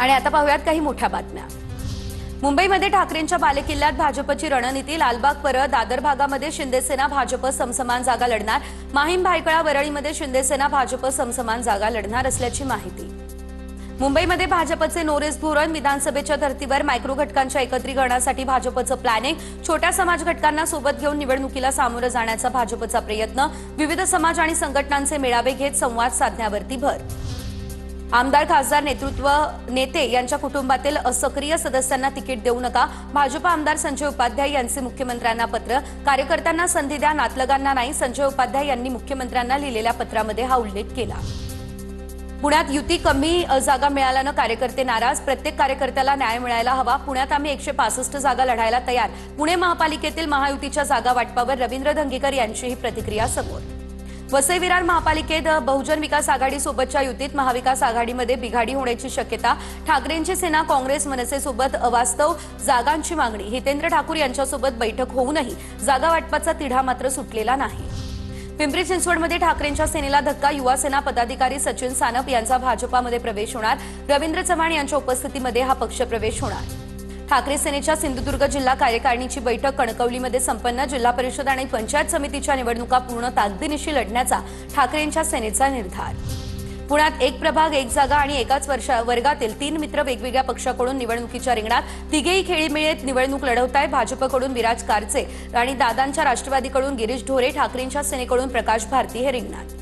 आणि आता पाहूयात काही मोठ्या बातम्या। मुंबईमध्ये ठाकरेंच्या बालेकिल्ल्यात भाजपची रणनीती। लालबाग परळ दादर भागामध्ये शिंदेसेना भाजप समसमान जागा लढणार। माहीम भायखळा वरळीमध्ये शिंदेसेना भाजप समसमान जागा लढणार असल्याची माहिती। मुंबईमध्ये भाजपचे नोरेस धोरण। विधानसभेच्या धर्तीवर मायक्रो घटकांच्या एकत्रीकरणासाठी भाजपचं प्लॅनिंग। छोट्या समाज घटकांना सोबत घेऊन निवडणुकीला सामोरं जाण्याचा भाजपचा प्रयत्न। विविध समाज आणि संघटनांचे मेळावे घेत संवाद साधण्यावरती भर। आमदार खासदार नेते यांच्या कुटुंबातील असक्रिय सदस्यांना तिकीट देऊ नका। भाजप आमदार संजय उपाध्याय यांचे मुख्यमंत्र्यांना पत्र। कार्यकर्त्यांना संधी द्या, नातलगांना नाही। संजय उपाध्याय यांनी मुख्यमंत्र्यांना लिहिलेल्या पत्रामध्ये हा उल्लेख केला। पुण्यात युती कमी जागा मिळाल्यानं कार्यकर्ते नाराज। प्रत्येक कार्यकर्त्याला न्याय मिळायला हवा। पुण्यात आम्ही 165 जागा लढायला तयार। पुणे महापालिकेतील महायुतीच्या जागा वाटपावर रवींद्र धंगेकर यांची ही प्रतिक्रिया समोर। वसई विरार महापालिकेत बहुजन विकास आघाडी सोबतच्या युतीत महाविकास आघाडीमध्ये बिघाडी होण्याची शक्यता। ठाकरेंची सेना काँग्रेस मनसेसोबत अवास्तव जागांची मागणी। हितेंद्र ठाकूर यांच्यासोबत बैठक होऊनही जागा वाटपाचा तिढा मात्र सुटलेला नाही। पिंपरी चिंचवडमध्ये ठाकरेंच्या सेनेला धक्का। युवा सेना पदाधिकारी सचिन सानप यांचा भाजपामध्ये प्रवेश होणार। रवींद्र चव्हाण यांच्या उपस्थितीमध्ये हा पक्षप्रवेश होणार। ठाकरे सेनेच्या सिंधुदुर्ग जिल्हा कार्यकारिणीची बैठक कणकवलीमध्ये संपन्न। जिल्हा परिषद आणि पंचायत समितीच्या निवडणुका पूर्ण ताकदीनिशी लढण्याचा ठाकरेंच्या सेनेचा निर्धार। पुण्यात एक प्रभाग एक जागा आणि एकाच वर्गातील 3 मित्र वेगवेगळ्या पक्षाकडून निवडणुकीच्या रिंगणात। तिघेही खेळीमेळीत निवडणूक लढवतायत। भाजपकडून विराज कारचे आणि दादांच्या राष्ट्रवादीकडून गिरीश ढोरे, ठाकरेंच्या सेनेकडून प्रकाश भारती हे रिंगणात।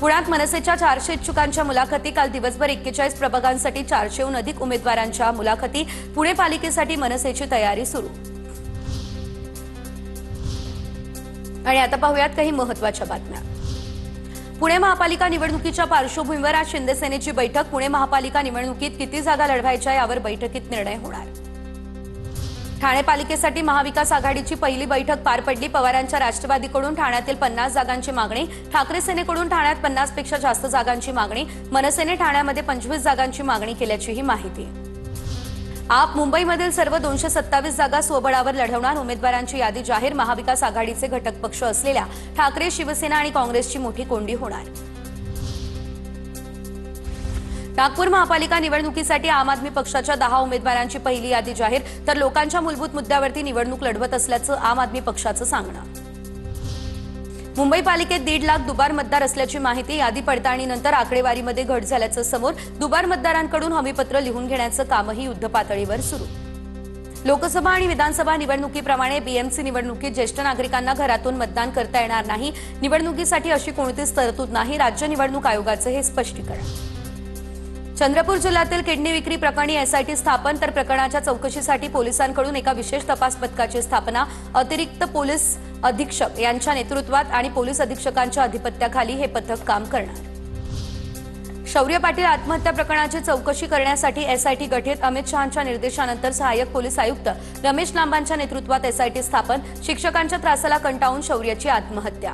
पुण्यात मनसेच्या 400 इच्छुकांच्या मुलाखती। काल दिवसभर 41 प्रभागांसाठी 400हून अधिक उमेदवारांच्या मुलाखती। पुणे पालिकेसाठी मनसेची तयारी सुरू। आणि आता पाहूयात काही महत्त्वाच्या बातम्या। पुणे महापालिका निवडणुकीच्या पार्श्वभूमीवर आज शिंदेसेनेची बैठक। पुणे महापालिका निवडणुकीत किती जागा लढवायच्या यावर बैठकीत निर्णय होणार। ठाणे पालिकेसाठी महाविकास आघाडीची पहिली बैठक पार पडली। पवारांच्या राष्ट्रवादीकडून ठाण्यातील 50 जागांची मागणी। ठाकरे सेनेकडून ठाण्यात 50 पेक्षा जास्त जागांची मागणी। मनसेने ठाण्यामध्ये 25 जागांची मागणी केल्याचीही माहिती। आप मुंबईमधील सर्व 227 जागा स्वबळावर लढवणार। उमेदवारांची यादी जाहीर। महाविकास आघाडीचे घटक पक्ष असलेल्या ठाकरे, शिवसेना आणि काँग्रेसची मोठी कोंडी होणार। नागपूर महापालिका निवडणुकीसाठी आम आदमी पक्षाच्या 10 उमेदवारांची पहिली यादी जाहीर। तर लोकांच्या मूलभूत मुद्द्यावरती निवडणूक लढवत असल्याचं आम आदमी पक्षाचं सांगणं। मुंबई पालिकेत 1.5 लाख दुबार मतदार असल्याची माहिती। यादी पडताळणीनंतर आकडेवारीमध्ये घट झाल्याचं समोर। दुबार मतदारांकडून हमीपत्र लिहून घेण्याचं कामही युद्धपातळीवर सुरू। लोकसभा आणि विधानसभा निवडणुकीप्रमाणे बीएमसी निवडणुकीत ज्येष्ठ नागरिकांना घरातून मतदान करता येणार नाही। निवडणुकीसाठी अशी कोणतीच तरतूद नाही। राज्य निवडणूक आयोगाचं हे स्पष्टीकरण। चंद्रपूर जिल्ह्यातील किडनी विक्री प्रकरणी एसआयटी स्थापन। तर प्रकरणाच्या चौकशीसाठी पोलिसांकडून एका विशेष तपास पथकाची स्थापना। अतिरिक्त पोलीस अधीक्षक यांच्या नेतृत्वात आणि पोलीस अधीक्षकांच्या अधिपत्याखाली हे पथक काम करणार। शौर्य पाटील आत्महत्या प्रकरणाची चौकशी करण्यासाठी एसआयटी गठीत। अमित शहांच्या निर्देशानंतर सहाय्यक पोलीस आयुक्त रमेश लांबांच्या नेतृत्वात एसआयटी स्थापन। शिक्षकांच्या त्रासाला कंटाळून शौर्याची आत्महत्या।